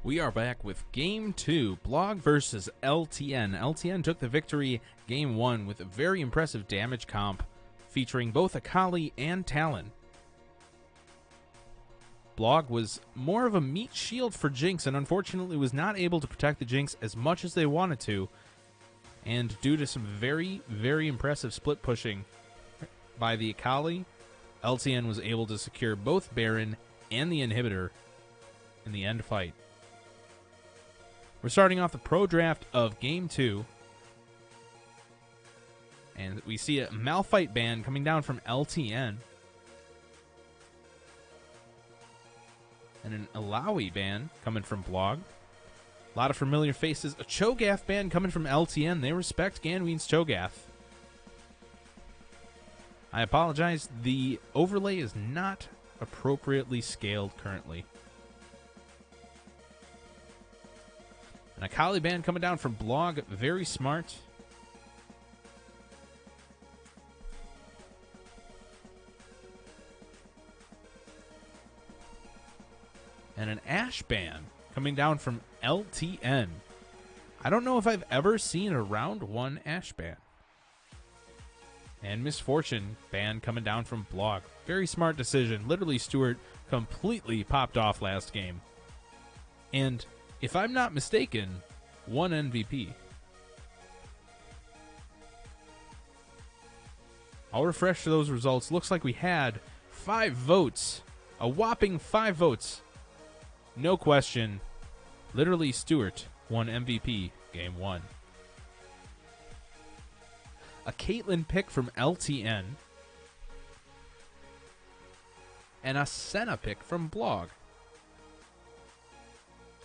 We are back with Game 2, Blog versus LTN. LTN took the victory Game 1 with a very impressive damage comp featuring both Akali and Talon. Blog was more of a meat shield for Jinx and unfortunately was not able to protect the Jinx as much as they wanted to. And due to some very, very impressive split pushing by the Akali, LTN was able to secure both Baron and the inhibitor in the end fight. We're starting off the pro draft of Game 2. And we see a Malphite ban coming down from LTN. And an Alawi ban coming from Blog. A lot of familiar faces. A Cho'Gath ban coming from LTN. They respect Ganween's Cho'Gath. I apologize. The overlay is not appropriately scaled currently. An Akali ban coming down from Blog. Very smart. And an Ashe ban coming down from LTN. I don't know if I've ever seen a round 1 Ashe ban. And Misfortune ban coming down from Blog. Very smart decision. Literally, Stewart completely popped off last game. And if I'm not mistaken, won MVP. I'll refresh those results. Looks like we had 5 votes. A whopping 5 votes. No question. Literally, Stewart won MVP Game 1. A Caitlyn pick from LTN. And a Senna pick from Blog.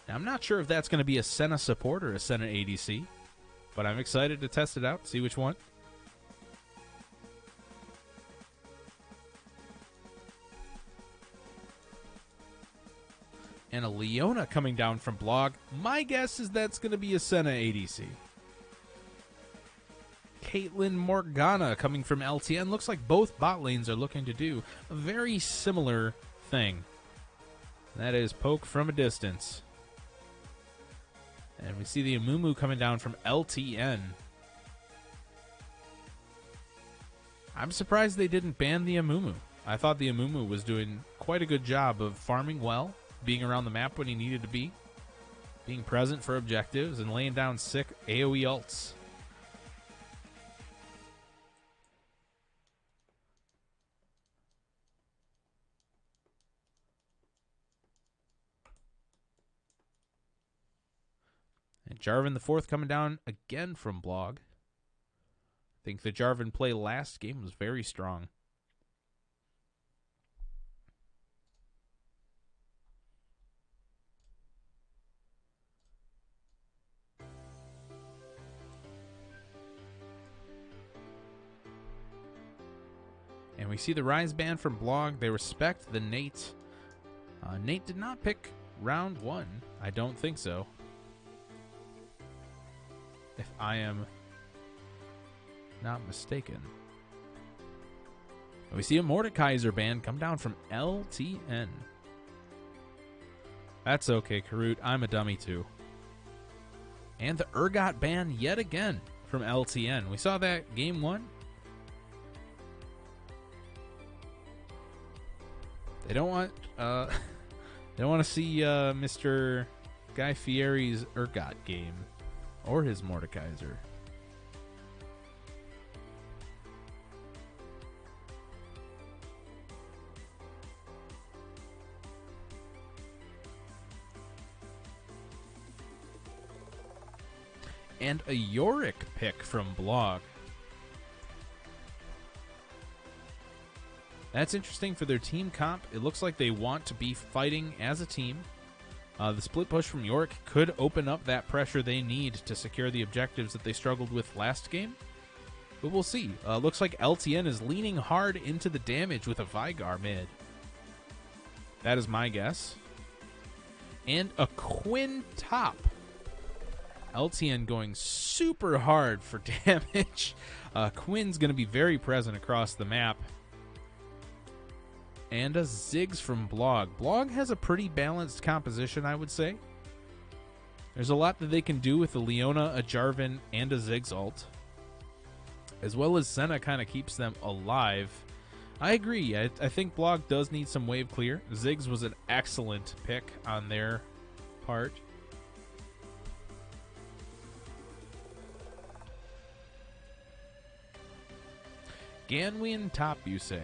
Now, I'm not sure if that's going to be a Senna support or a Senna ADC, but I'm excited to test it out, see which one. And a Leona coming down from Blog. My guess is that's going to be a Senna ADC. Caitlyn Morgana coming from LTN. Looks like both bot lanes are looking to do a very similar thing. That is poke from a distance. And we see the Amumu coming down from LTN. I'm surprised they didn't ban the Amumu. I thought the Amumu was doing quite a good job of farming well, being around the map when he needed to be, being present for objectives, and laying down sick AoE ults. And Jarvan the Fourth coming down again from Blog. I think the Jarvan play last game was very strong. And we see the Rise ban from Blog. They respect the Nate. Nate did not pick round 1. I don't think so. If I am not mistaken. We see a Mordekaiser ban come down from LTN. That's okay, Karut. I'm a dummy too. And the Urgot ban yet again from LTN. We saw that Game 1. They don't want to see Mr. Guy Fieri's Urgot game or his Mordekaiser. And a Yorick pick from Blog. That's interesting for their team comp. It looks like they want to be fighting as a team. The split push from Yorick could open up that pressure they need to secure the objectives that they struggled with last game. But we'll see. Looks like LTN is leaning hard into the damage with a Veigar mid. That is my guess. And a Quinn top. LTN going super hard for damage. Quinn's going to be very present across the map. And a Ziggs from Blog. Blog has a pretty balanced composition, I would say. There's a lot that they can do with a Leona, a Jarvan, and a Ziggs ult. As well as Senna kind of keeps them alive. I agree. I think Blog does need some wave clear. Ziggs was an excellent pick on their part. Ganwian top, you say?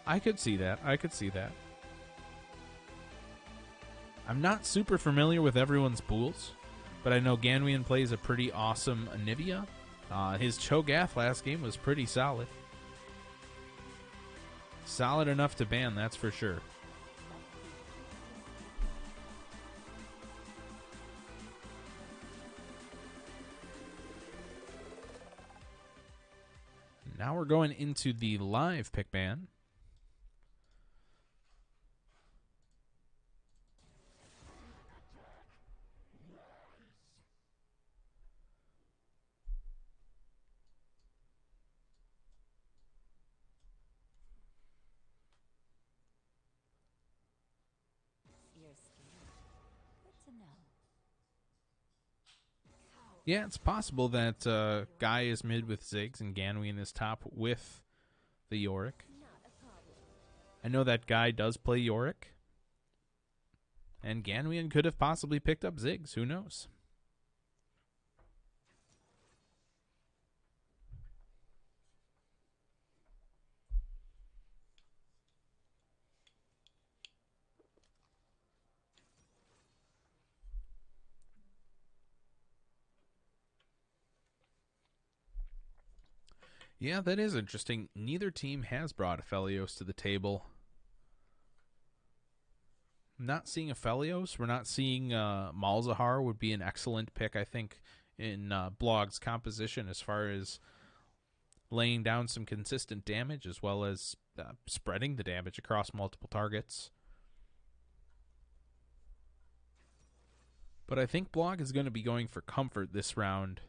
I could see that. I could see that. I'm not super familiar with everyone's pools, but I know Ganwian plays a pretty awesome Anivia. His Cho'Gath last game was pretty solid. Solid enough to ban, that's for sure. Now we're going into the live pick ban. Yeah, it's possible that Guy is mid with Ziggs and Ganwian is top with the Yorick. I know that Guy does play Yorick. And Ganwian could have possibly picked up Ziggs. Who knows? Yeah, that is interesting. Neither team has brought Aphelios to the table. Not seeing Aphelios. We're not seeing Malzahar would be an excellent pick, I think, in Blog's composition as far as laying down some consistent damage as well as spreading the damage across multiple targets. But I think Blog is going to be going for comfort this round.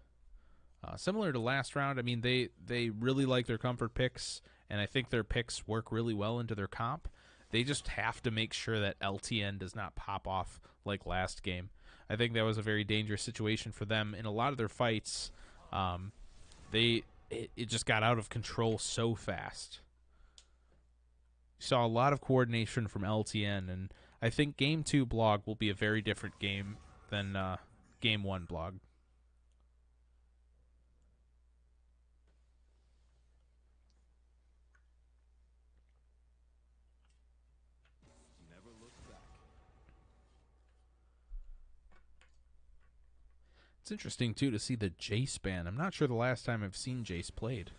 Similar to last round, I mean, they really like their comfort picks, and I think their picks work really well into their comp. They just have to make sure that LTN does not pop off like last game. I think that was a very dangerous situation for them. In a lot of their fights, it just got out of control so fast. You saw a lot of coordination from LTN, and I think Game 2 Blog will be a very different game than Game 1 Blog. It's interesting, too, to see the Jace ban. I'm not sure the last time I've seen Jace played.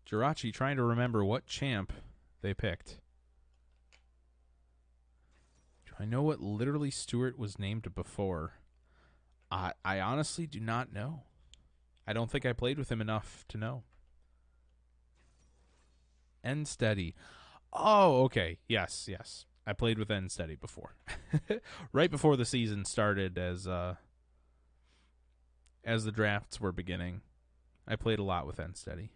Jirachi trying to remember what champ they picked. Do I know what literally Stewart was named before? I honestly do not know. I don't think I played with him enough to know. End Steady. Oh, okay. Yes. I played with End Steady before. Right before the season started as the drafts were beginning. I played a lot with End Steady.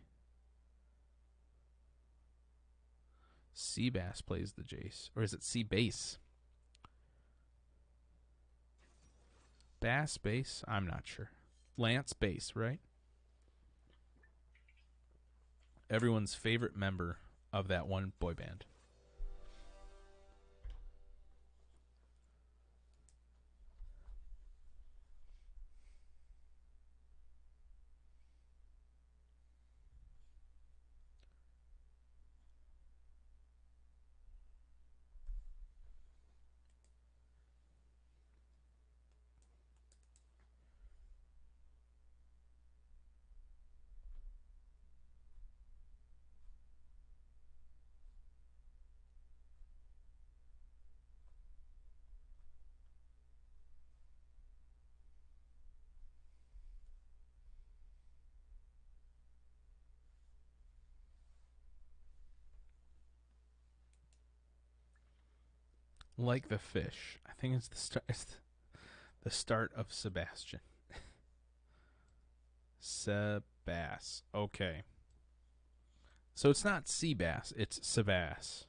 Seabass plays the Jace. Or is it Seabase? Bass Base? I'm not sure. Lance Base, right? Everyone's favorite member of that one boy band. Like the fish. I think it's the start of Sebastian. Sebass. Okay. So it's not Seabass, it's Sebass.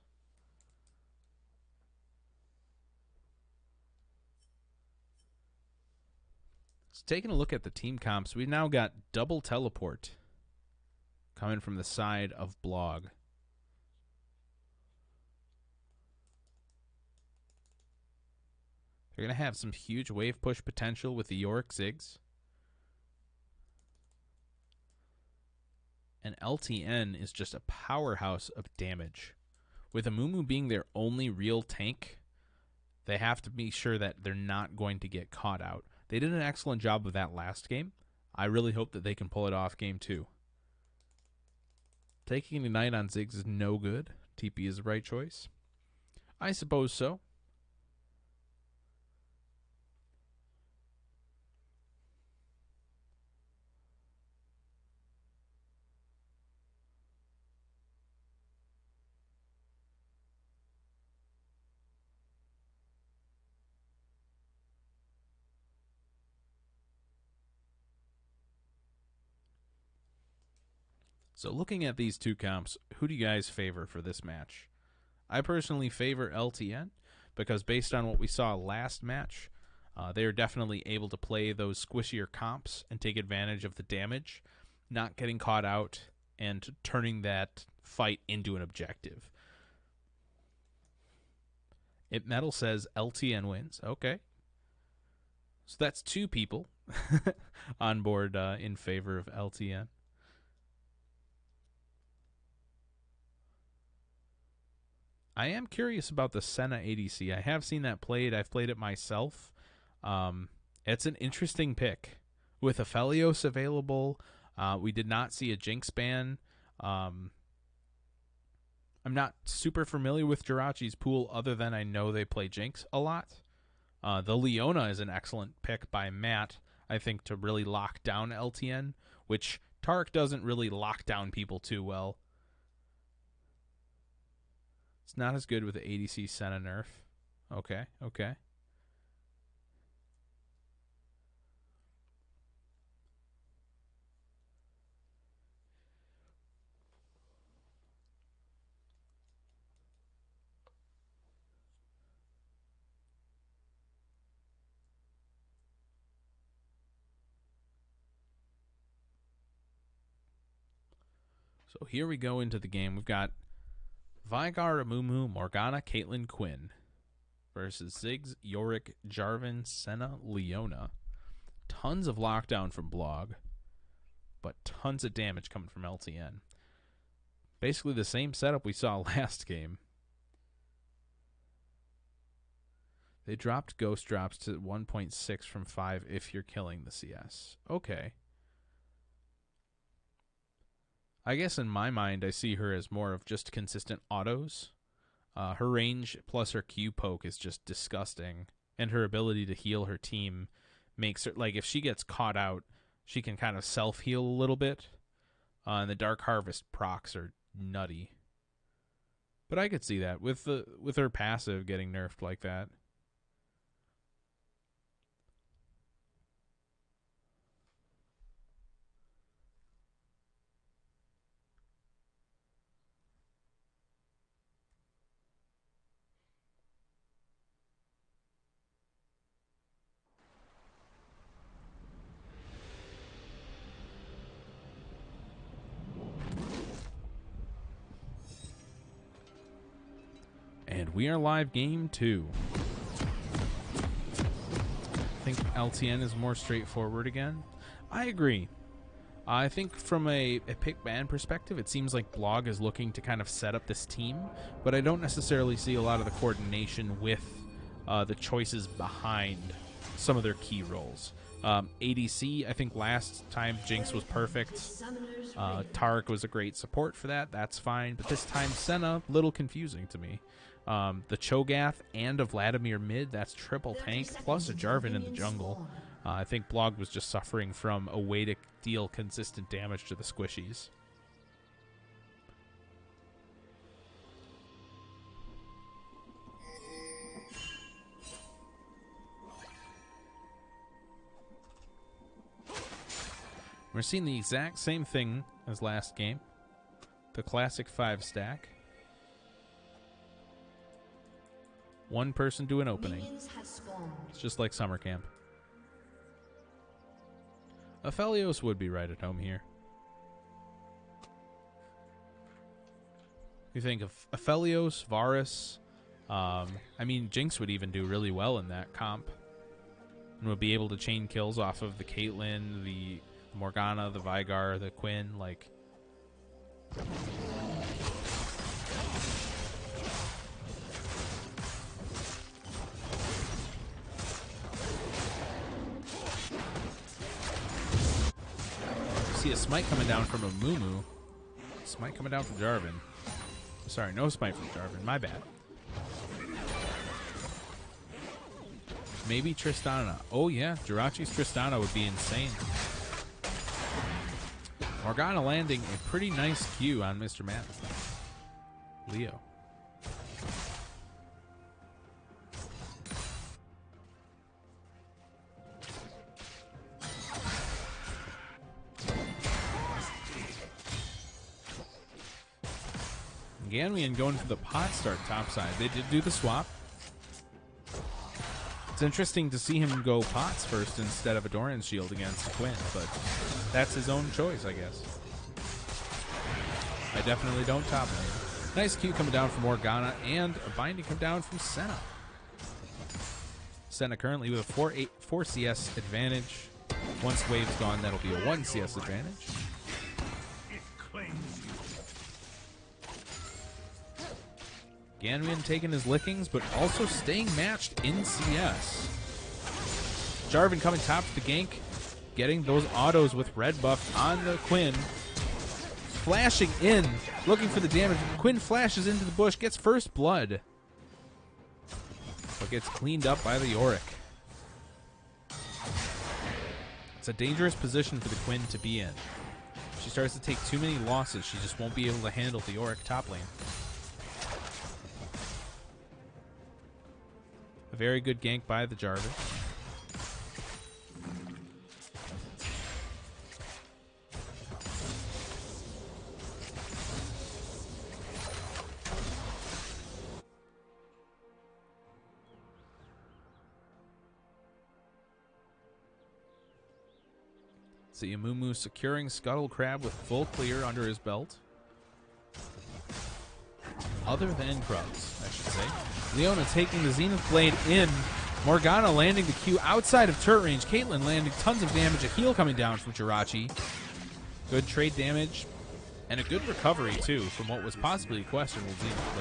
So taking a look at the team comps, we've now got double teleport coming from the side of Blog. They're going to have some huge wave push potential with the Yorick Ziggs. And LTN is just a powerhouse of damage. With Amumu being their only real tank, they have to be sure that they're not going to get caught out. They did an excellent job of that last game. I really hope that they can pull it off game 2. Taking Ignite on Ziggs is no good. TP is the right choice. I suppose so. So looking at these two comps, who do you guys favor for this match? I personally favor LTN because based on what we saw last match, they are definitely able to play those squishier comps and take advantage of the damage, not getting caught out, and turning that fight into an objective. It Metal says LTN wins. Okay. So that's 2 people on board in favor of LTN. I am curious about the Senna ADC. I have seen that played. I've played it myself. It's an interesting pick. With Aphelios available, we did not see a Jinx ban. I'm not super familiar with Jirachi's pool other than I know they play Jinx a lot. The Leona is an excellent pick by Matt, I think, to really lock down LTN, which Tark doesn't really lock down people too well. It's not as good with the ADC Senna nerf. Okay, okay. So here we go into the game. We've got Veigar, Amumu, Morgana, Caitlyn, Quinn versus Ziggs, Yorick, Jarvan, Senna, Leona. Tons of lockdown from Blog, but tons of damage coming from LTN. Basically the same setup we saw last game. They dropped Ghost Drops to 1.6 from 5 if you're killing the CS. Okay. I guess in my mind, I see her as more of just consistent autos. Her range plus her Q poke is just disgusting. And her ability to heal her team makes her, like, if she gets caught out, she can kind of self-heal a little bit. And the Dark Harvest procs are nutty. But I could see that with her passive getting nerfed like that. And we are live game 2. I think LTN is more straightforward again. I agree. I think from a pick ban perspective, it seems like Blog is looking to kind of set up this team, but I don't necessarily see a lot of the coordination with the choices behind some of their key roles. ADC, I think last time Jinx was perfect. Tarek was a great support for that. That's fine. But this time, Senna, little confusing to me. The Cho'Gath and a Vladimir mid, that's triple tank, plus a Jarvan in the jungle. I think Blog was just suffering from a way to deal consistent damage to the squishies. We're seeing the exact same thing as last game. The classic 5-stack. One person do an opening. It's just like summer camp. Aphelios would be right at home here. You think of Aphelios, Varus. I mean, Jinx would even do really well in that comp. And would be able to chain kills off of the Caitlyn, the Morgana, the Veigar, the Quinn. Like, see a smite coming down from a Mumu. Smite coming down from Jarvan. Sorry, no smite from Jarvan. My bad. Maybe Tristana. Oh, yeah. Jirachi's Tristana would be insane. Morgana landing a pretty nice Q on Mr. Matt. Leo. Ganwian going for the pot start topside. They did do the swap. It's interesting to see him go pots first instead of a Doran's shield against Quinn, but that's his own choice, I guess. I definitely don't top him. Nice Q coming down from Morgana, and a binding come down from Senna. Senna currently with a 4 CS advantage. Once wave's gone, that'll be a 1 CS advantage. Ganwian taking his lickings, but also staying matched in CS. Jarvan coming top to the gank, getting those autos with red buff on the Quinn. Flashing in, looking for the damage. Quinn flashes into the bush, gets first blood, but gets cleaned up by the Yorick. It's a dangerous position for the Quinn to be in. If she starts to take too many losses, she just won't be able to handle the Yorick top lane. A very good gank by the Jarvan. See Amumu securing Scuttle Crab with full clear under his belt. Other than Krubs, I should say. Leona taking the Zenith Blade in. Morgana landing the Q outside of turret range. Caitlyn landing tons of damage. A heal coming down from Jirachi. Good trade damage. And a good recovery, too, from what was possibly a questionable Zenith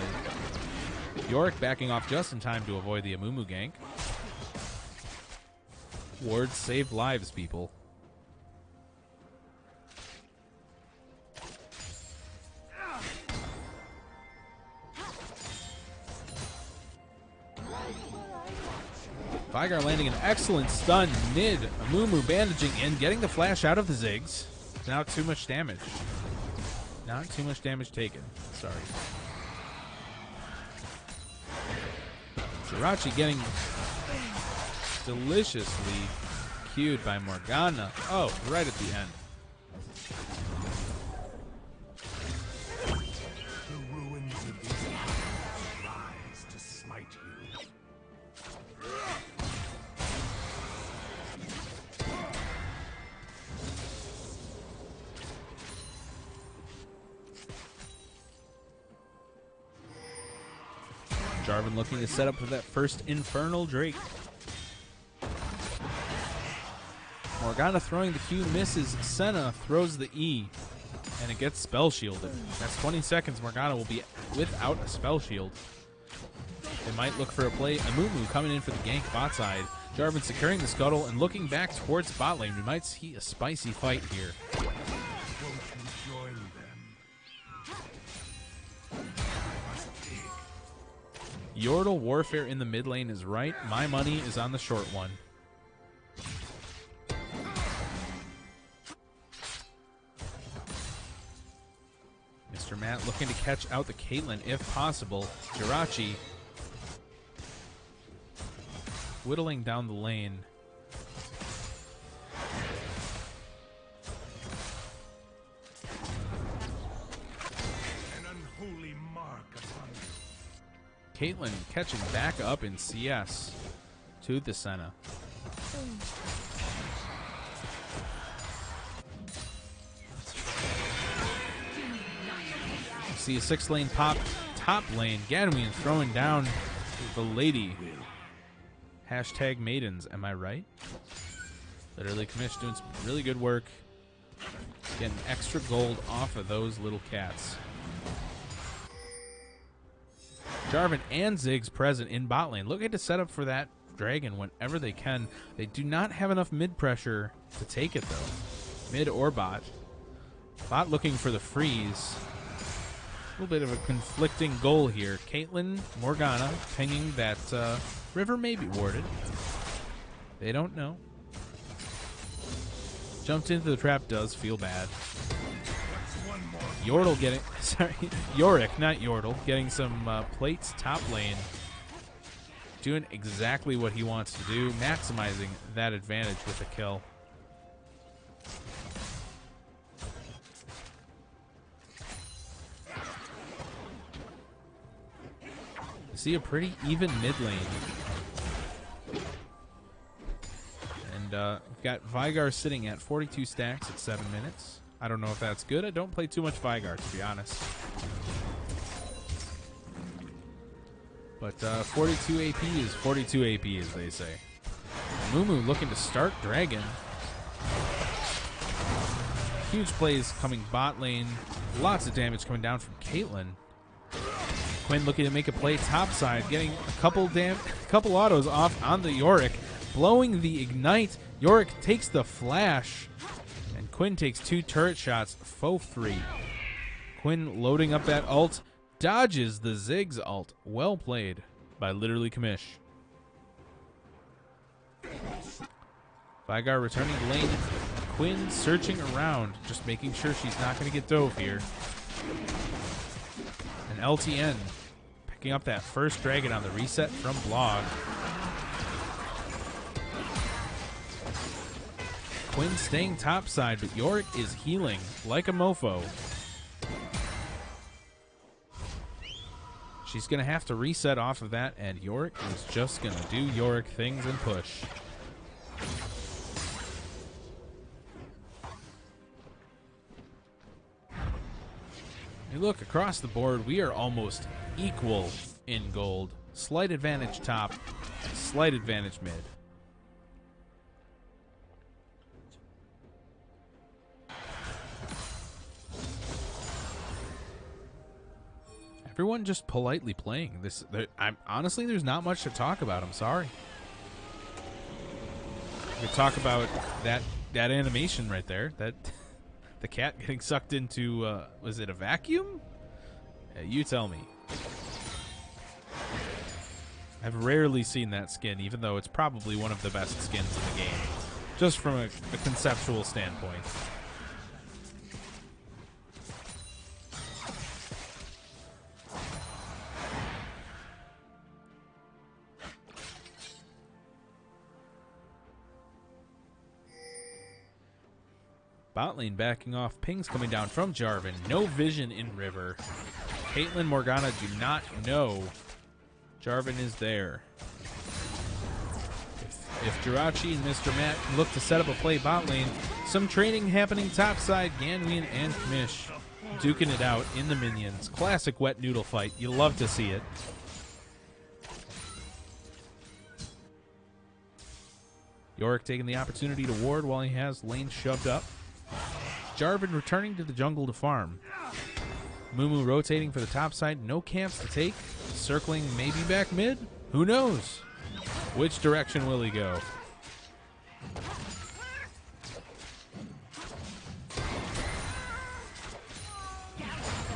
Blade. Yorick backing off just in time to avoid the Amumu gank. Wards saved lives, people. Veigar landing an excellent stun mid. Amumu bandaging in, getting the flash out of the Ziggs. Not too much damage. Not too much damage taken. Sorry. Jirachi getting deliciously cued by Morgana. Oh, right at the end. The ruins of these lands rise to smite you. Jarvan looking to set up for that first Infernal Drake. Morgana throwing the Q, misses. Senna throws the E, and it gets spell shielded. That's 20 seconds. Morgana will be without a spell shield. They might look for a play. Amumu coming in for the gank bot side. Jarvan securing the scuttle and looking back towards bot lane. We might see a spicy fight here. Won't you join them? Yordle warfare in the mid lane is right. My money is on the short one. Mr. Matt looking to catch out the Caitlyn if possible. Jirachi whittling down the lane. Caitlyn catching back up in CS to the Senna. See a 6-lane pop, top lane. Gadwin throwing down the lady. Hashtag maidens, am I right? Literally, Commish doing some really good work. Getting extra gold off of those little cats. Jarvan and Ziggs present in bot lane. Looking to set up for that dragon whenever they can. They do not have enough mid pressure to take it, though. Mid or bot. Bot looking for the freeze. A little bit of a conflicting goal here. Caitlyn, Morgana, pinging that river may be warded. They don't know. Jumped into the trap, does feel bad. Yordle getting, sorry, Yorick, not Yordle, getting some plates top lane. Doing exactly what he wants to do, maximizing that advantage with a kill. See a pretty even mid lane. And we've got Vygar sitting at 42 stacks at 7 minutes. I don't know if that's good. I don't play too much Vygar, to be honest. But 42 AP is 42 AP, as they say. Mumu looking to start Dragon. Huge plays coming bot lane. Lots of damage coming down from Caitlyn. Quinn looking to make a play topside, getting a couple autos off on the Yorick, blowing the ignite. Yorick takes the flash, and Quinn takes 2 turret shots, faux 3. Quinn loading up that ult, dodges the Ziggs ult. Well played by literally Commish. Vygar returning to lane. Quinn searching around, just making sure she's not going to get dove here. And LTN picking up that first dragon on the reset from Blog. Quinn staying topside, but Yorick is healing like a mofo. She's going to have to reset off of that, and Yorick is just going to do Yorick things and push. You look across the board, we are almost equal in gold. Slight advantage top, slight advantage mid. Everyone just politely playing this. Honestly, there's not much to talk about. I'm sorry. We could talk about that animation right there. That the cat getting sucked into. Was it a vacuum? You tell me. I've rarely seen that skin, even though it's probably one of the best skins in the game, just from a conceptual standpoint. Bot lane backing off. Pings coming down from Jarvan. No vision in river. Caitlyn, Morgana do not know Jarvan is there. If Jirachi and Mr. Matt look to set up a play bot lane, some training happening topside. Ganwian and Kmish duking it out in the minions. Classic wet noodle fight. You love to see it. Yorick taking the opportunity to ward while he has lane shoved up. Jarvan returning to the jungle to farm. Mumu rotating for the top side. No camps to take. Circling maybe back mid. Who knows? Which direction will he go?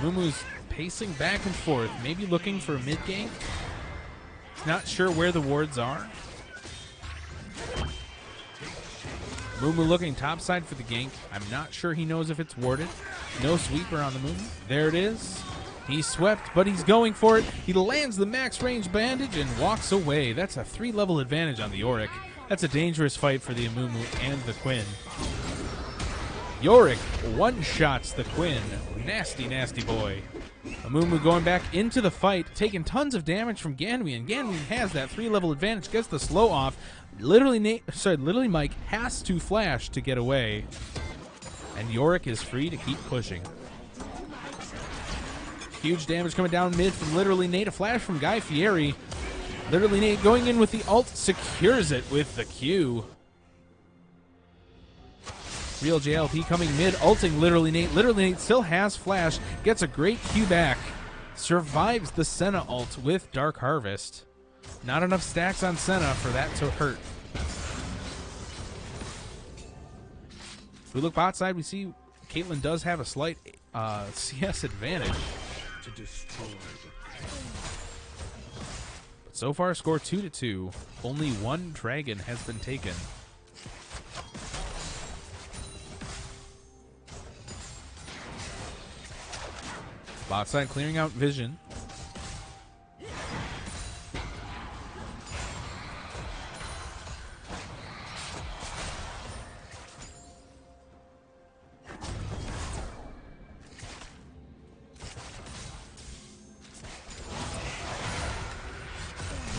Mumu's pacing back and forth. Maybe looking for a mid gank. He's not sure where the wards are. Mumu looking topside for the gank. I'm not sure he knows if it's warded. No sweeper on the Mumu. There it is. He's swept, but he's going for it. He lands the max range bandage and walks away. That's a 3-level advantage on the Yorick. That's a dangerous fight for the Amumu and the Quinn. Yorick one-shots the Quinn. Nasty, nasty boy. Amumu going back into the fight, taking tons of damage from Ganwian. Ganwian has that 3-level advantage, gets the slow off. Literally Mike has to flash to get away. And Yorick is free to keep pushing. Huge damage coming down mid from Literally Nate. A flash from Guy Fieri. Literally Nate going in with the ult, secures it with the Q. Real JLP coming mid, ulting Literally Nate. Literally Nate still has flash, gets a great Q back. Survives the Senna ult with Dark Harvest. Not enough stacks on Senna for that to hurt. If we look bot side, we see Caitlyn does have a slight CS advantage. To destroy But so far, score 2-2. Only one dragon has been taken. Bot side clearing out vision.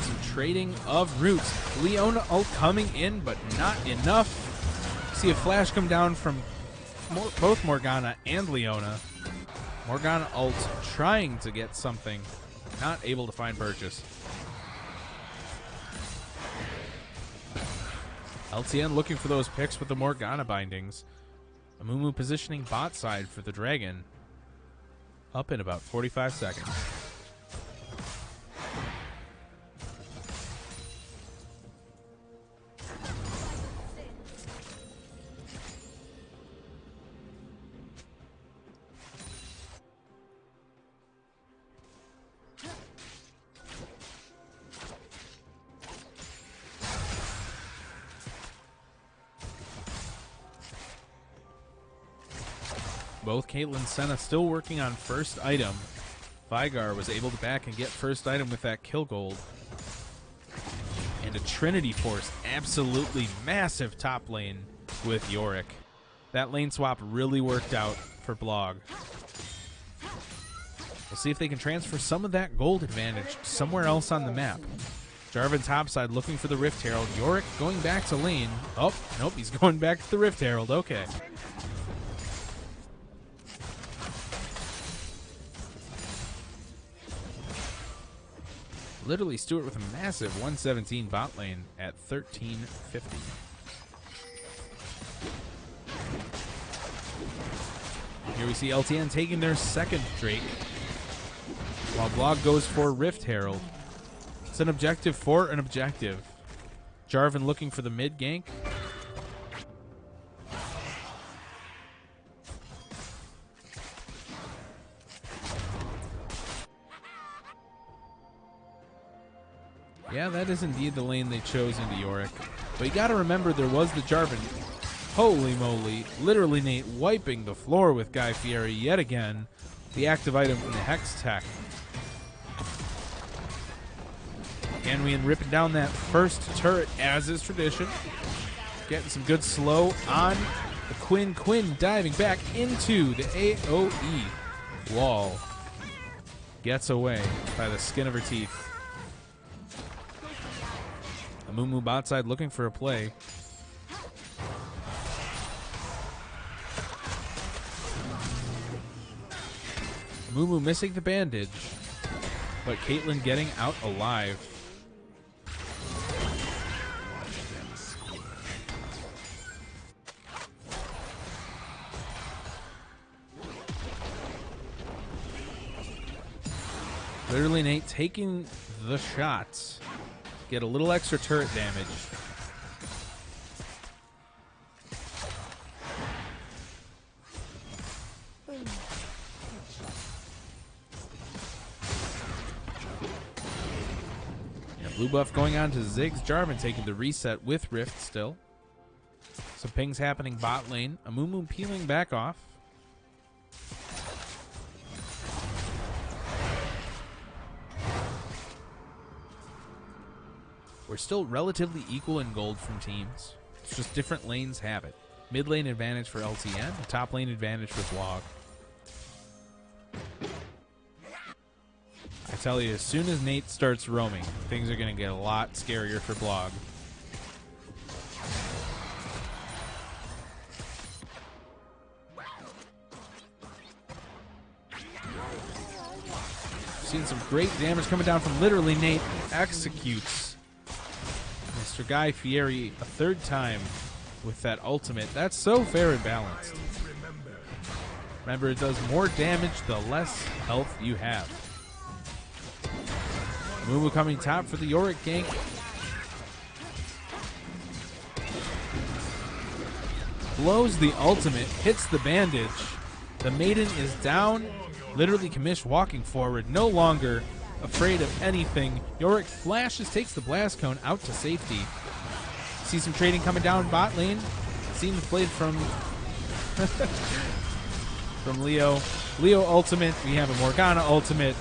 Some trading of roots. Leona ult coming in, but not enough. See a flash come down from both Morgana and Leona. Morgana ult trying to get something, not able to find purchase. LTN looking for those picks with the Morgana bindings. Amumu positioning bot side for the dragon. Up in about 45 seconds. Both Caitlyn and Senna still working on first item. Vigar was able to back and get first item with that kill gold. And a Trinity Force, absolutely massive top lane with Yorick. That lane swap really worked out for Blog. We'll see if they can transfer some of that gold advantage somewhere else on the map. Jarvan topside looking for the Rift Herald. Yorick going back to lane. Oh, nope, he's going back to the Rift Herald. Okay. Literally Stewart with a massive 117 bot lane at 1350. Here we see LTN taking their second Drake, while Blog goes for Rift Herald. It's an objective for an objective. Jarvan looking for the mid gank. Yeah, that is indeed the lane they chose into Yorick. But you gotta remember there was the Jarvan. Holy moly. Literally Nate wiping the floor with Guy Fieri yet again. The active item from the Hex Tech. Ganwian ripping down that first turret as is tradition. Getting some good slow on the Quinn. Quinn diving back into the AoE wall. Gets away by the skin of her teeth. Amumu bot side looking for a play. Amumu missing the bandage, but Caitlyn getting out alive. Literally Nate taking the shots. Get a little extra turret damage. Yeah, blue buff going on to Ziggs. Jarvan taking the reset with Rift still. Some pings happening bot lane. Amumu peeling back off. We're still relatively equal in gold from teams. It's just different lanes have it. Mid lane advantage for LTN, top lane advantage for Blog. tell you, as soon as Nate starts roaming, things are going to get a lot scarier for Blog. Seeing some great damage coming down from literally Nate. Executes Mr. Guy Fieri a third time with that ultimate. That's so fair and balanced. Remember, it does more damage the less health you have. Mumu coming top for the Yorick gank. Blows the ultimate, hits the bandage. The Maiden is down. Literally Kamish walking forward, no longer afraid of anything. Yorick flashes, takes the blast cone out to safety. See some trading coming down bot lane. Seen the blade from from Leo. Leo ultimate. We have a Morgana ultimate.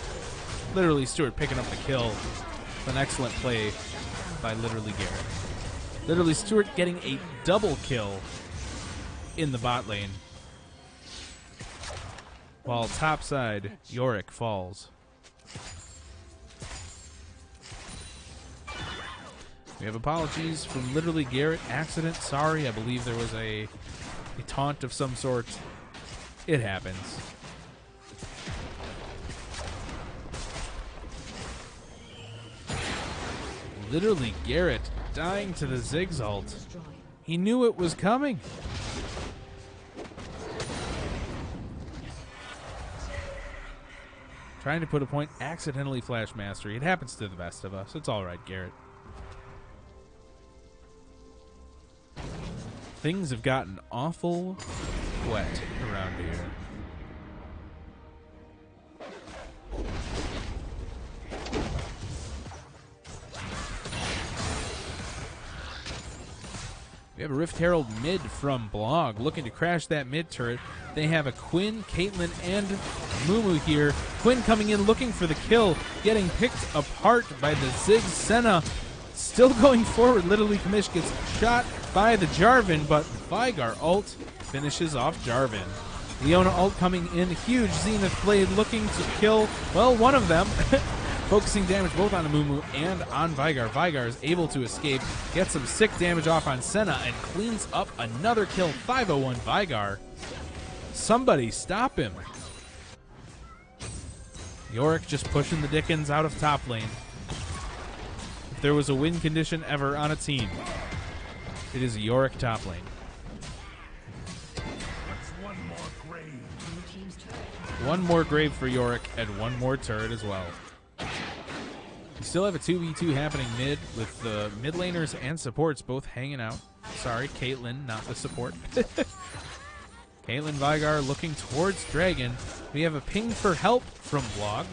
Literally Stewart picking up the kill. An excellent play by literally Garrett. Literally Stewart getting a double kill in the bot lane. While topside, Yorick falls. We have apologies from literally Garrett. Accident, sorry. I believe there was a taunt of some sort. It happens. Literally Garrett dying to the Ziggs ult. He knew it was coming. Trying to put a point, accidentally flash mastery. It happens to the best of us. It's all right, Garrett. Things have gotten awful wet around here. We have a Rift Herald mid from Blog looking to crash that mid turret. They have a Quinn, Caitlyn, and Mumu here. Quinn coming in looking for the kill, getting picked apart by the Ziggs. Senna still going forward. Literally Kamish gets shot by the Jarvan, but Vigar ult finishes off Jarvan. Leona ult coming in huge. Zenith Blade looking to kill, well, one of them. Focusing damage both on Mumu and on Vigar. Vigar is able to escape, gets some sick damage off on Senna, and cleans up another kill. 501 Vigar. Somebody stop him. Yorick just pushing the Dickens out of top lane. If there was a win condition ever on a team, it is Yorick top lane. One more grave for Yorick and one more turret as well. We still have a 2v2 happening mid with the mid laners and supports both hanging out. Sorry, Caitlyn, not the support. Caitlyn Vigar looking towards Dragon. We have a ping for help from Blog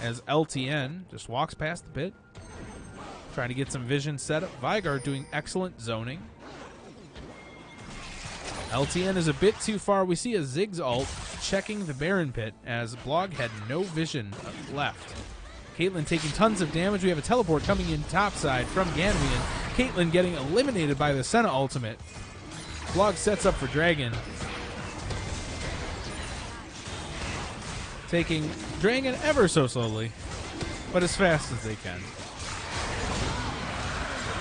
as LTN just walks past the pit. Trying to get some vision set up. Vigar doing excellent zoning. LTN is a bit too far. We see a Ziggs ult checking the Baron pit as Blog had no vision left. Caitlyn taking tons of damage. We have a teleport coming in topside from Ganwian. Caitlyn getting eliminated by the Senna ultimate. Blog sets up for Dragon. Taking Dragon ever so slowly, but as fast as they can.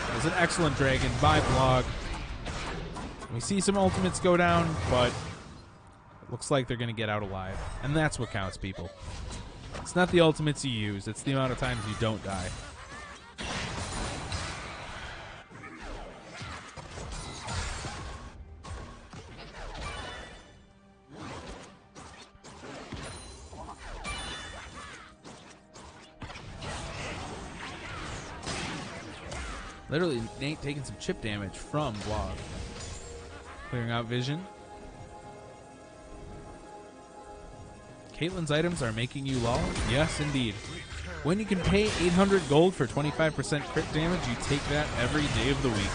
It was an excellent Dragon by Blog. We see some ultimates go down, but it looks like they're going to get out alive. And that's what counts, people. It's not the ultimates you use, it's the amount of times you don't die. Literally, Nate taking some chip damage from Blog. Clearing out vision. Caitlyn's items are making you lol? Yes, indeed. When you can pay 800 gold for 25% crit damage, you take that every day of the week.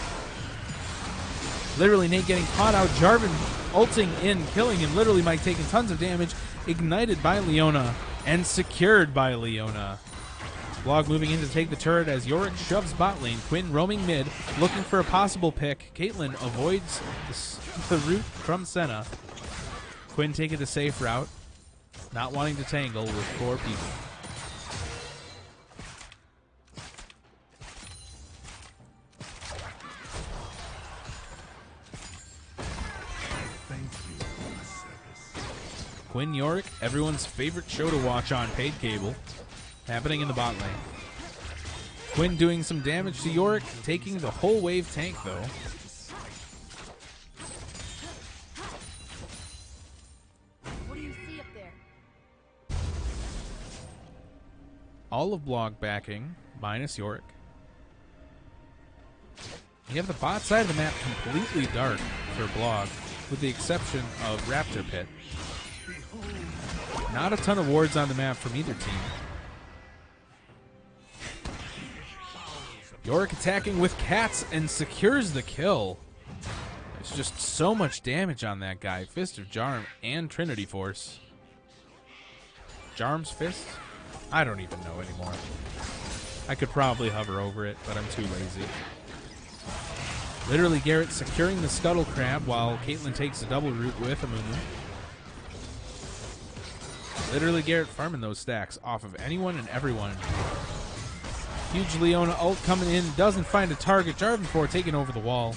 Literally, Nate getting caught out. Jarvan ulting in, killing him. Literally, Mike taking tons of damage. Ignited by Leona and secured by Leona. Blog moving in to take the turret as Yorick shoves bot lane. Quinn roaming mid, looking for a possible pick. Caitlyn avoids the route from Senna. Quinn taking the safe route. Not wanting to tangle with 4 people. Quinn Yorick, everyone's favorite show to watch on paid cable, happening in the bot lane. Quinn doing some damage to Yorick, taking the whole wave tank though. What do you see up there? All of Blog backing, minus Yorick. You have the bot side of the map completely dark for Blog, with the exception of Raptor Pit. Not a ton of wards on the map from either team. Yorick attacking with cats and secures the kill. There's just so much damage on that guy. Fist of Jarm and Trinity Force. Jarm's Fist? I don't even know anymore. I could probably hover over it, but I'm too lazy. Literally Garrett securing the Scuttle Crab while Caitlyn takes the double root with a Mumu. Literally Garrett farming those stacks off of anyone and everyone. Huge Leona ult coming in, doesn't find a target. Jarvan 4 taking over the wall.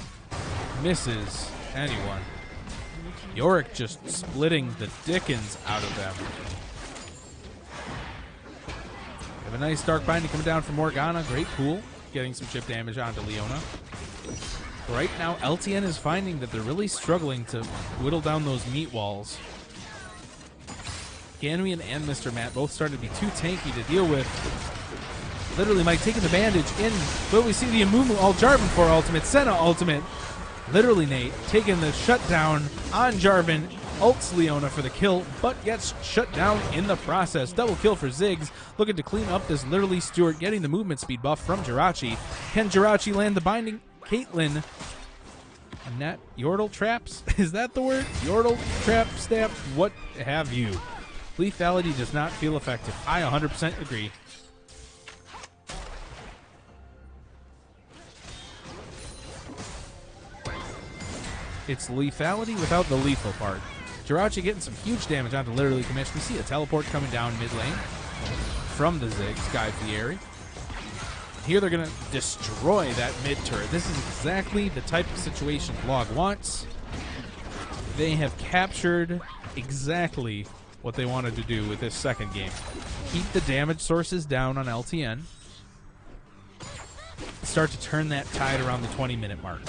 Misses anyone. Yorick just splitting the dickens out of them. Have a nice Dark Binding coming down from Morgana. Great pool. Getting some chip damage onto Leona. Right now, LTN is finding that they're really struggling to whittle down those meat walls. Ganwian and Mr. Matt both started to be too tanky to deal with. Literally, Mike taking the bandage in. But we see the Amumu all Jarvan 4 ultimate, Senna ultimate. Literally, Nate taking the shutdown on Jarvan. Ults Leona for the kill, but gets shut down in the process. Double kill for Ziggs. Looking to clean up this literally Stewart, getting the movement speed buff from Jirachi. Can Jirachi land the binding? Caitlyn. Net Yordle traps? Is that the word? Yordle trap snap? What have you? Lethality does not feel effective. I 100% agree. It's lethality without the lethal part. Jirachi getting some huge damage onto literally Kamish. We see a teleport coming down mid lane from the Ziggs, Guy Fieri. Here they're going to destroy that mid turret. This is exactly the type of situation Blog wants. They have captured exactly what they wanted to do with this second game. Keep the damage sources down on LTN. Start to turn that tide around the 20-minute mark.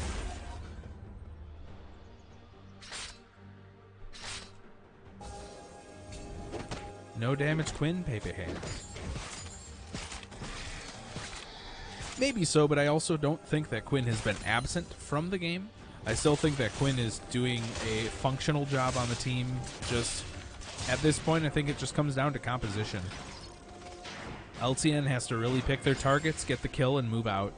No damage Quinn, Pepe hands. Maybe so, but I also don't think that Quinn has been absent from the game. I still think that Quinn is doing a functional job on the team. Just at this point, I think it just comes down to composition. LTN has to really pick their targets, get the kill, and move out.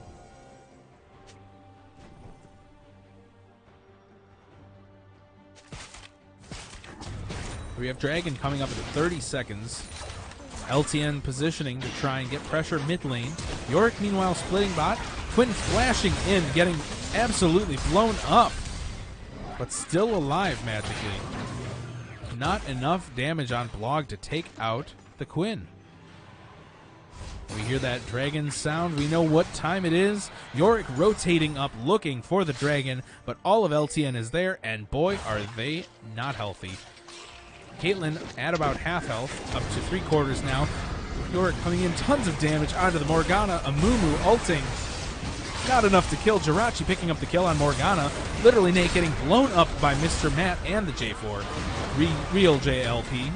We have Dragon coming up in 30 seconds. LTN positioning to try and get pressure mid lane. Yorick, meanwhile, splitting bot. Quinn flashing in, getting absolutely blown up, but still alive magically. Not enough damage on Blog to take out the Quinn. We hear that dragon sound. We know what time it is. Yorick rotating up, looking for the dragon, but all of LTN is there, and boy, are they not healthy. Caitlyn at about half health, up to 3/4 now. Yorick coming in, tons of damage onto the Morgana. Amumu ulting. Not enough to kill. Jirachi picking up the kill on Morgana. Literally Nate getting blown up by Mr. Matt and the J4. Real JLP.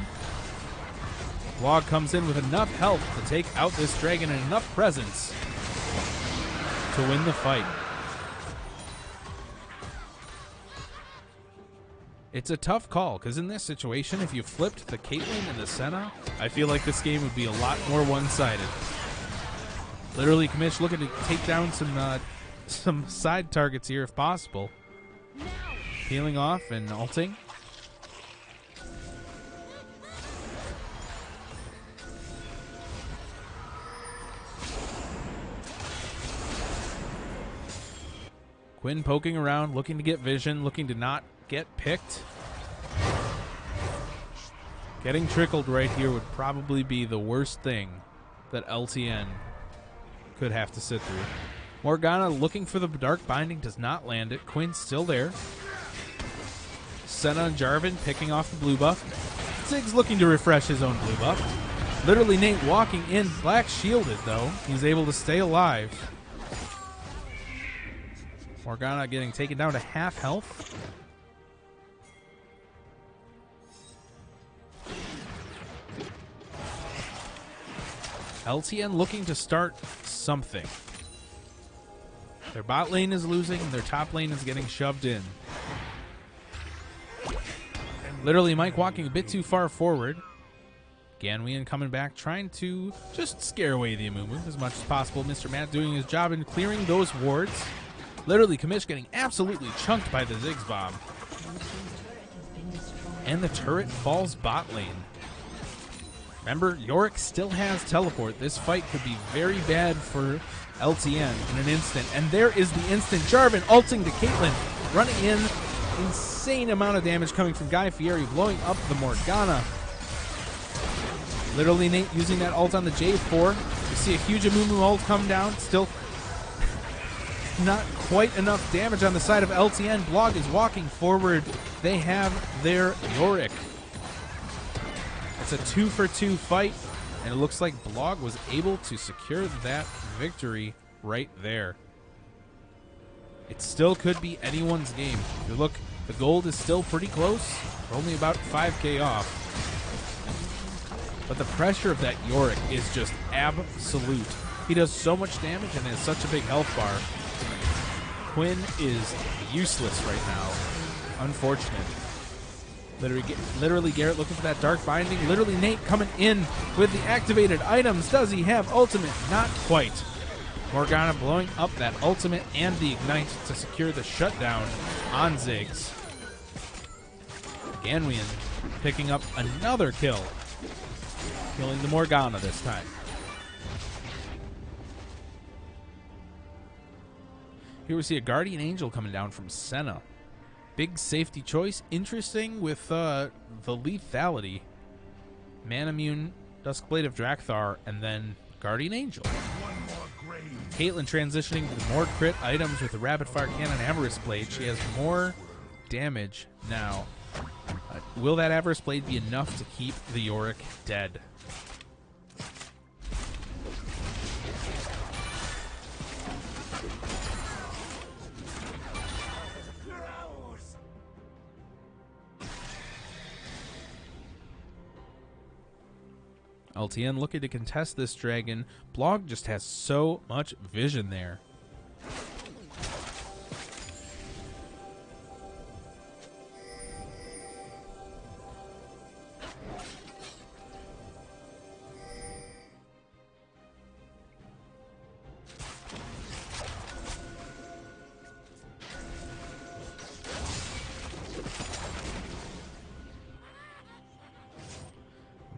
Blog comes in with enough health to take out this dragon and enough presence to win the fight. It's a tough call, because in this situation, if you flipped the Caitlyn and the Senna, I feel like this game would be a lot more one-sided. Literally, Kamish looking to take down some side targets here if possible. Peeling off and ulting. Quinn poking around, looking to get vision, looking to not get picked. Getting trickled right here would probably be the worst thing that LTN could have to sit through. Morgana looking for the Dark Binding, does not land it. Quinn's still there. Senna and Jarvan picking off the blue buff. Ziggs looking to refresh his own blue buff. Literally Nate walking in, black shielded though. He's able to stay alive. Morgana getting taken down to half health. LTN looking to start something. Their bot lane is losing, their top lane is getting shoved in. Literally Mike walking a bit too far forward. Ganwian coming back, trying to just scare away the Amumu as much as possible. Mr. Matt doing his job in clearing those wards. Literally Kamish getting absolutely chunked by the Ziggs bomb. And the turret falls bot lane. Remember, Yorick still has teleport. This fight could be very bad for LTN in an instant. And there is the instant. Jarvan ulting to Caitlyn, running in. Insane amount of damage coming from Guy Fieri, blowing up the Morgana. Literally Nate using that ult on the J4. You see a huge Amumu ult come down. Still not quite enough damage on the side of LTN. Blog is walking forward. They have their Yorick. It's a 2-for-2 fight, and it looks like Blog was able to secure that victory right there. It still could be anyone's game. If you look, the gold is still pretty close. We're only about 5k off. But the pressure of that Yorick is just absolute. He does so much damage and has such a big health bar. Quinn is useless right now. Unfortunate. Literally Garrett looking for that dark binding. Literally Nate coming in with the activated items. Does he have ultimate? Not quite. Morgana blowing up that ultimate and the ignite to secure the shutdown on Ziggs. Ganwian picking up another kill. Killing the Morgana this time. Here we see a Guardian Angel coming down from Senna. Big safety choice. Interesting with the lethality. Manamune, Duskblade of Drakthar, and then Guardian Angel. Caitlyn transitioning to more crit items with the Rapid Fire Cannon Avarice Blade. She has more damage now. Will that Avarice Blade be enough to keep the Yorick dead? LTN looking to contest this dragon. Blog just has so much vision there.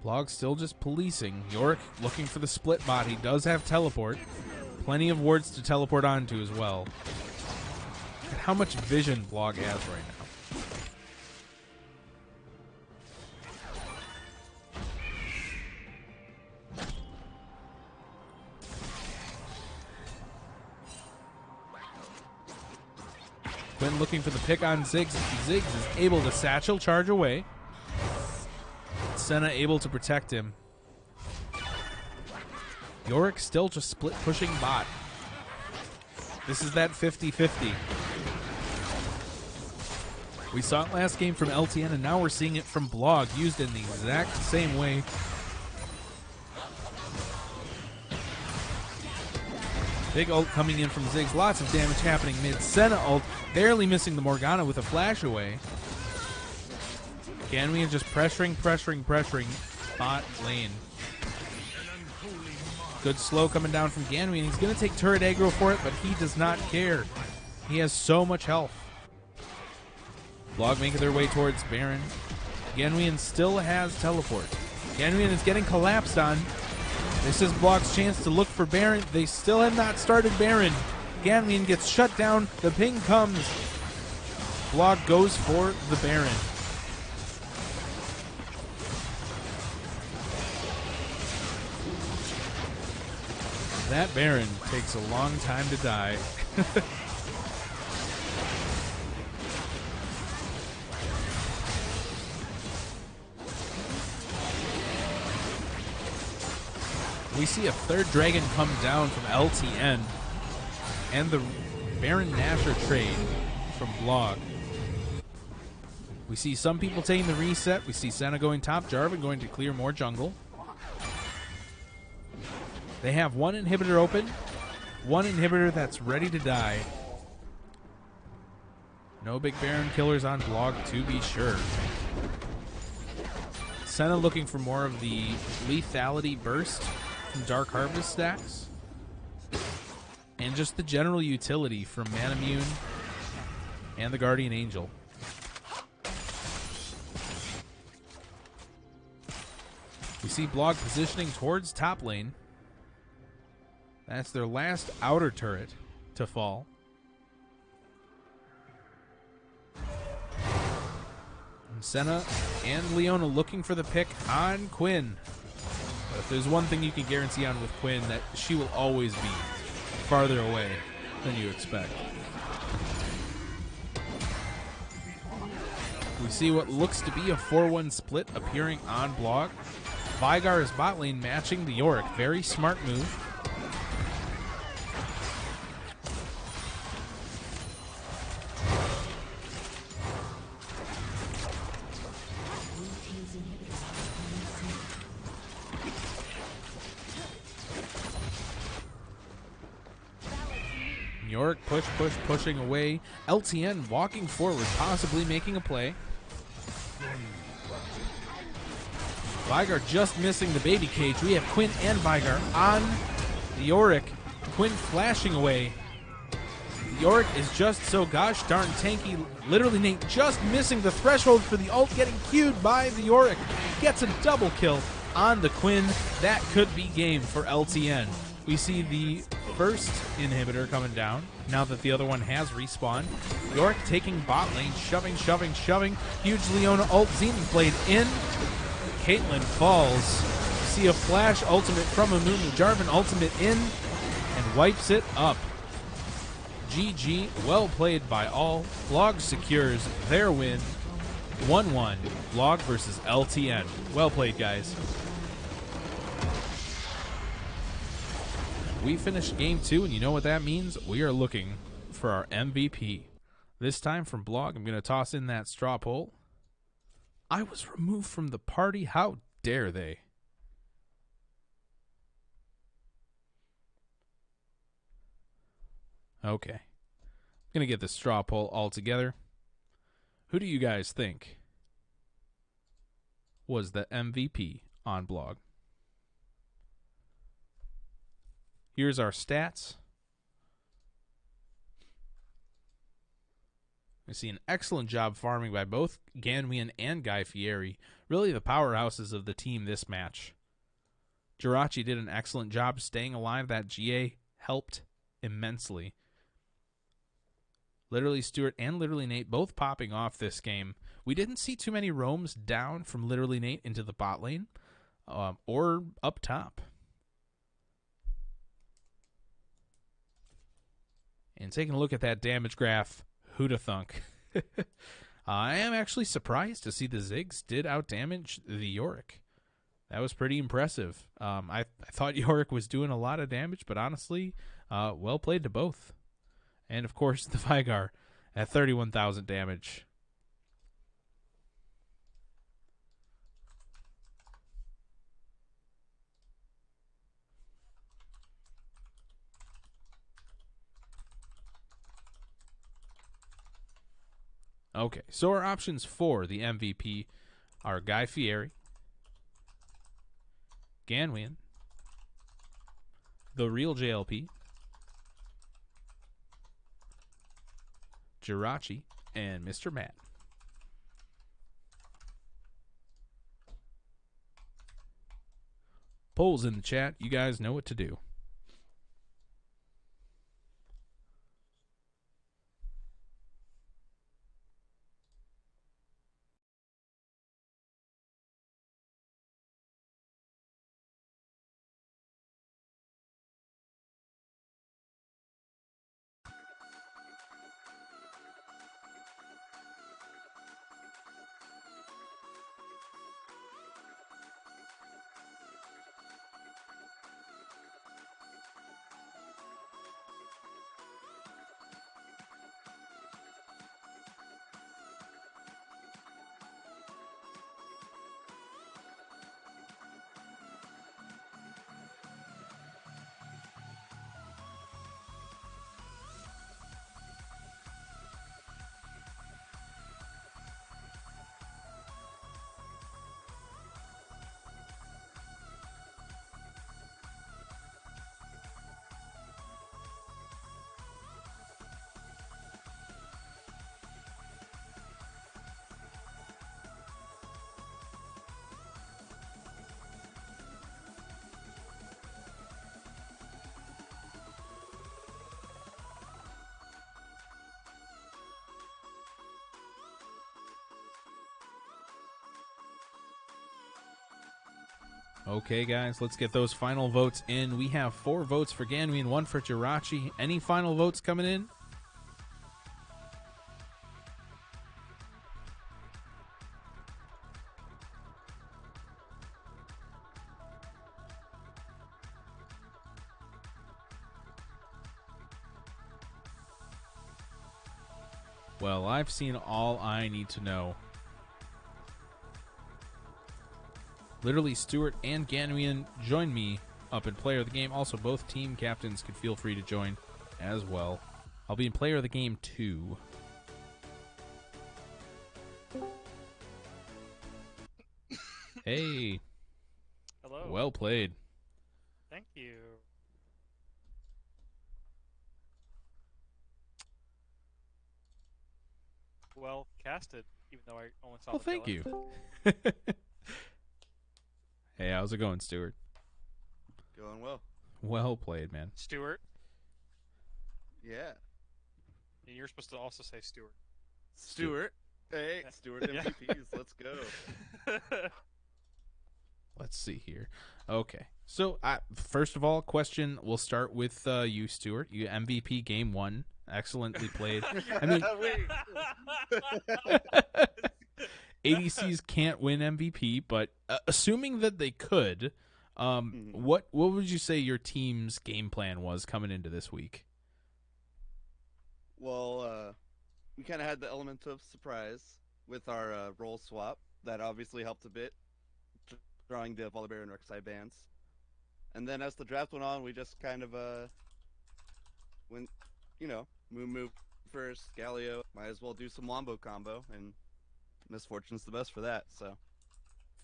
Blog still just policing. Yorick looking for the split bot. He does have teleport. Plenty of wards to teleport onto as well. Look at how much vision Blog has right now. Quinn looking for the pick on Ziggs. Ziggs is able to satchel charge away. Senna able to protect him. Yorick still just split pushing bot. This is that 50-50. We saw it last game from LTN, and now we're seeing it from Blog, used in the exact same way. Big ult coming in from Ziggs. Lots of damage happening mid. Senna ult barely missing the Morgana with a flash away. Ganwian just pressuring bot lane. Good slow coming down from Ganwian. He's going to take turret aggro for it, but he does not care. He has so much health. Blog making their way towards Baron. Ganwian still has teleport. Ganwian is getting collapsed on. This is Blog's chance to look for Baron. They still have not started Baron. Ganwian gets shut down. The ping comes. Blog goes for the Baron. That Baron takes a long time to die. We see a third dragon come down from LTN and the Baron Nashor trade from Blog. We see some people taking the reset. We see Senna going top, Jarvan going to clear more jungle. They have one inhibitor open, one inhibitor that's ready to die. No big Baron killers on Blog, to be sure. Senna looking for more of the lethality burst from Dark Harvest stacks. And just the general utility from Manamune and the Guardian Angel. We see Blog positioning towards top lane. That's their last outer turret to fall. And Senna and Leona looking for the pick on Quinn. But if there's one thing you can guarantee on with Quinn, that she will always be farther away than you expect. We see what looks to be a 4-1 split appearing on Blog. Veigar's bot lane matching the Yorick. Very smart move. Yorick pushing away. LTN walking forward, possibly making a play. Veigar just missing the baby cage. We have Quinn and Veigar on the Yorick. Quinn flashing away. The Yorick is just so gosh darn tanky. Literally Nate just missing the threshold for the ult, getting queued by the Yorick. Gets a double kill on the Quinn. That could be game for LTN. We see the first inhibitor coming down now that the other one has respawned. Yorick taking bot lane, shoving. Huge Leona ult. Zenith played in. Caitlyn falls. See a flash ultimate from Amumu. Jarvan ultimate in and wipes it up. GG, well played by all. Blog secures their win. 1-1, Blog versus LTN. Well played, guys. We finished game 2, and you know what that means? We are looking for our MVP. This time from Blog, I'm going to toss in that straw poll. I was removed from the party. How dare they? Okay. I'm going to get the straw poll all together. Who do you guys think was the MVP on Blog? Here's our stats. We see an excellent job farming by both Ganwian and Guy Fieri, really the powerhouses of the team this match. Jirachi did an excellent job staying alive. That GA helped immensely. Literally Stuart and Literally Nate both popping off this game. We didn't see too many roams down from Literally Nate into the bot lane or up top. And taking a look at that damage graph, who'da thunk? I am actually surprised to see the Ziggs did outdamage the Yorick. That was pretty impressive. I thought Yorick was doing a lot of damage, but honestly, well played to both. And of course, the Veigar at 31,000 damage. Okay, so our options for the MVP are Guy Fieri, Ganwian, the real JLP, Jirachi, and Mr. Matt. Polls in the chat. You guys know what to do. Okay, guys, let's get those final votes in. We have 4 votes for Ganwi and 1 for Jirachi. Any final votes coming in? Well, I've seen all I need to know. Literally, Stuart and Ganwian join me up in Player of the Game. Also, both team captains could feel free to join as well. I'll be in Player of the Game 2. Hey, Hello. well played. Thank you. Well casted, even though I only saw Well, the thank villain. you. Hey, how's it going, Stuart? Going well. Well played, man. Stuart, Yeah. and you're supposed to also say Stuart. Stuart. Hey, Stuart Yeah. MVPs. Let's go. Let's see here. Okay. So, first of all, question, we'll start with you, Stuart. You MVP game 1. Excellently played. I mean, ADCs can't win MVP, but assuming that they could, what would you say your team's game plan was coming into this week? Well, we kind of had the element of surprise with our role swap. That obviously helped a bit, drawing the Volibear and Rek'Sai bans. And then as the draft went on, we just kind of went, move first, Galio. Might as well do some Wombo combo, and Misfortune's the best for that. So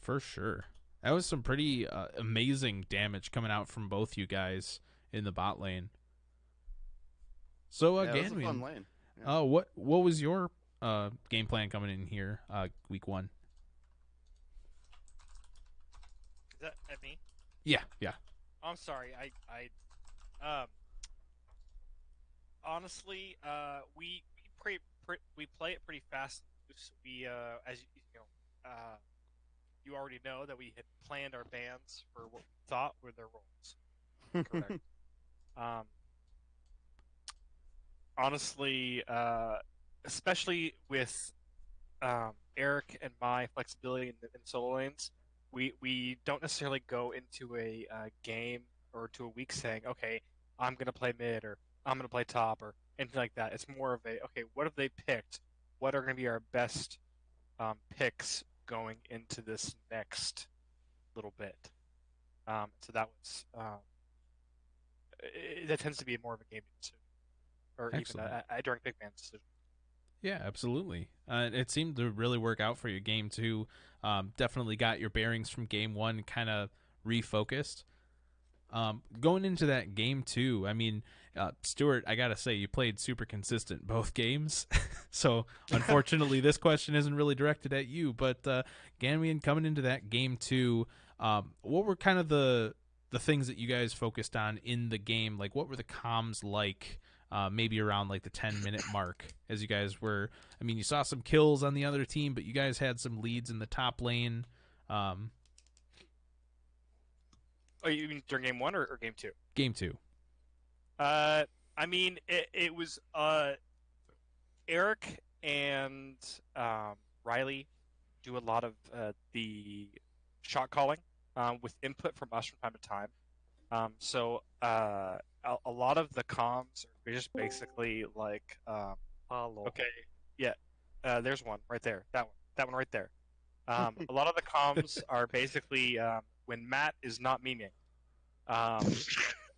For sure. That was some pretty amazing damage coming out from both you guys in the bot lane. So yeah, it was a again, fun lane. Yeah. what was your game plan coming in here week 1? Is that at me? Yeah. I'm sorry. Honestly, we play it pretty fast. We as you know, you already know that we had planned our bans for what we thought were their roles. Correct. Honestly, especially with Eric and my flexibility in solo lanes, we don't necessarily go into a game or to a week saying, okay, I'm gonna play mid or I'm gonna play top or anything like that. It's more of a, okay, what have they picked? What are gonna be our best picks going into this next little bit? So that was that tends to be more of a gaming decision, or Excellent. even a during big man decision. Yeah, absolutely. It seemed to really work out for you. Game 2 definitely got your bearings from game 1 kind of refocused. Going into that game 2, I mean, Stuart, I gotta say, you played super consistent both games. So, unfortunately, this question isn't really directed at you. But Ganwian, coming into that game 2, what were kind of the things that you guys focused on in the game? Like, what were the comms like? Maybe around like the 10-minute mark, as you guys were. I mean, you saw some kills on the other team, but you guys had some leads in the top lane. Oh, you mean during game 1 or game 2? Game 2. I mean, it was Eric and Riley do a lot of the shot calling with input from us from time to time. So a lot of the comms are just basically like, okay, yeah, there's one right there. That one right there. A lot of the comms are basically when Matt is not memeing.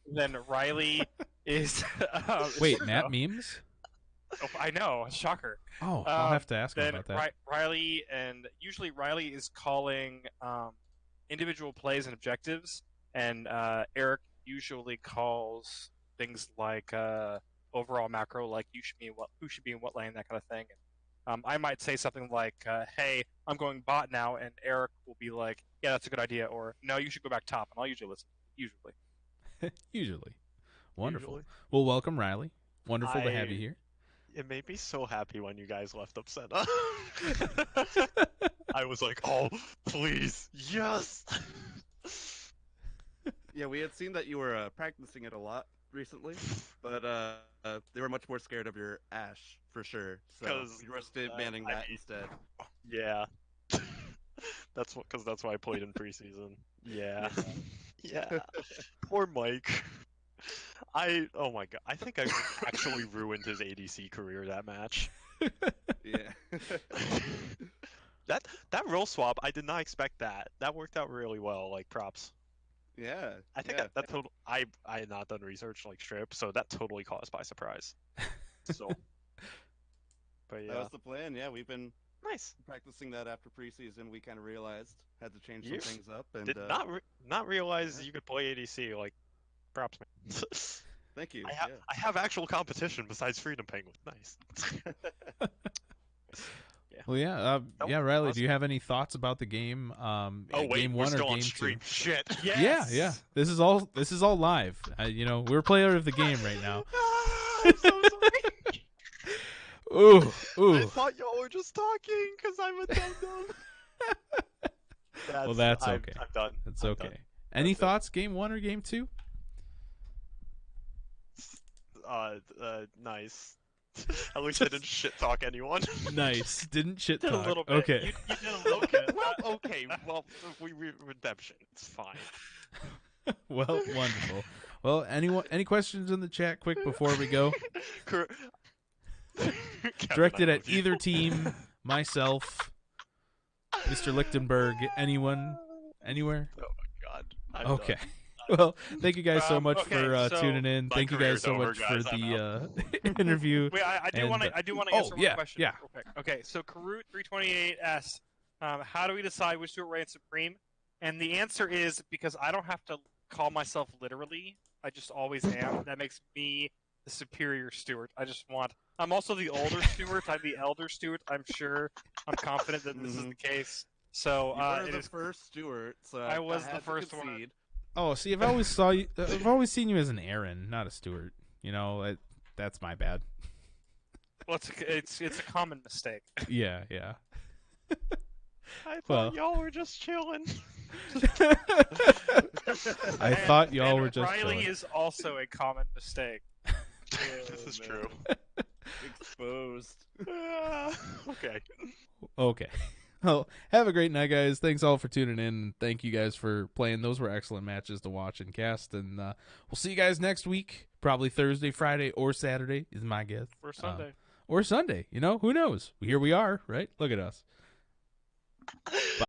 Then Riley is. Wait, Matt memes? Oh, I know, shocker. Oh, I'll have to ask him Then about that. Riley, and usually Riley is calling individual plays and objectives, and Eric usually calls things like overall macro, like who should be in what lane, that kind of thing. I might say something like, "Hey, I'm going bot now," and Eric will be like, "Yeah, that's a good idea," or "No, you should go back top," and I'll usually listen. Usually. Usually. Wonderful. Usually. Well, welcome, Riley. Wonderful to have you here. It made me so happy when you guys left Upseta. I was like, oh, please, yes! Yeah, we had seen that you were practicing it a lot recently, but they were much more scared of your Ash for sure. So 'Cause, we rushed banning I that mean- instead. Yeah. That's why I played in preseason. Yeah. Yeah. Poor Mike. Oh my god. I think I actually ruined his ADC career that match. Yeah. That role swap, I did not expect that. That worked out really well, like props. Yeah. I think yeah. that total I had not done research like strip, so that totally caught us by surprise. So but That yeah. was the plan. Yeah, we've been Nice. practicing that after preseason. We kind of realized had to change You some things up, and Did not realize yeah. you could play ADC, like props man. thank you. I have actual competition besides Freedom Penguin. Nice. Well, yeah, That yeah, was Riley. Do awesome. you have any thoughts about the game? Oh wait, game we're one or still on game stream. two? Shit. Yes. Yeah. This is all live. You know, we're player of the game right now. I'm so sorry. Ooh. I thought y'all were just talking because I'm a dum dum. Well, that's I'm okay. done. That's I'm okay. done. Any That's it. thoughts? Game one or game two? Nice. At least I didn't shit talk anyone. Nice. Didn't shit Did a talk. little bit. Okay. You did a little bit. Okay. Well, redemption. It's fine. Well, wonderful. Well, any questions in the chat quick before we go? Kevin, Directed I at love you. either team, myself, Mr. Lichtenberg, anyone, anywhere? Oh my god. I'm Okay. done. Well, thank you guys so much Okay, for so tuning in. my Thank you guys career's so over, much guys. for I'm the interview. Wait, I do And, want to. I do want to oh, answer yeah, one question. yeah. Real quick. Okay, so Karut328 asks, how do we decide which Stuart reigns supreme? And the answer is because I don't have to call myself literally. I just always am. That makes me the superior Stuart. I'm also the older Stuart. I'm the elder Stuart. I'm sure. I'm confident that this is Mhm. the case. So You were it the is. first Stewart, so I was the had to first one. concede. Oh, see, I've always seen you as an Aaron, not a Stewart. You know, that's my bad. Well, it's a common mistake. Yeah. I thought Well. y'all were just chilling. I thought y'all And were just Riley chilling. is also a common mistake. This is man. true. Exposed. Okay. Okay. Well, have a great night, guys. Thanks all for tuning in. Thank you guys for playing. Those were excellent matches to watch and cast. And we'll see you guys next week. Probably Thursday, Friday, or Saturday is my guess. For Sunday. Or Sunday. You know, who knows? Here we are, right? Look at us. Bye.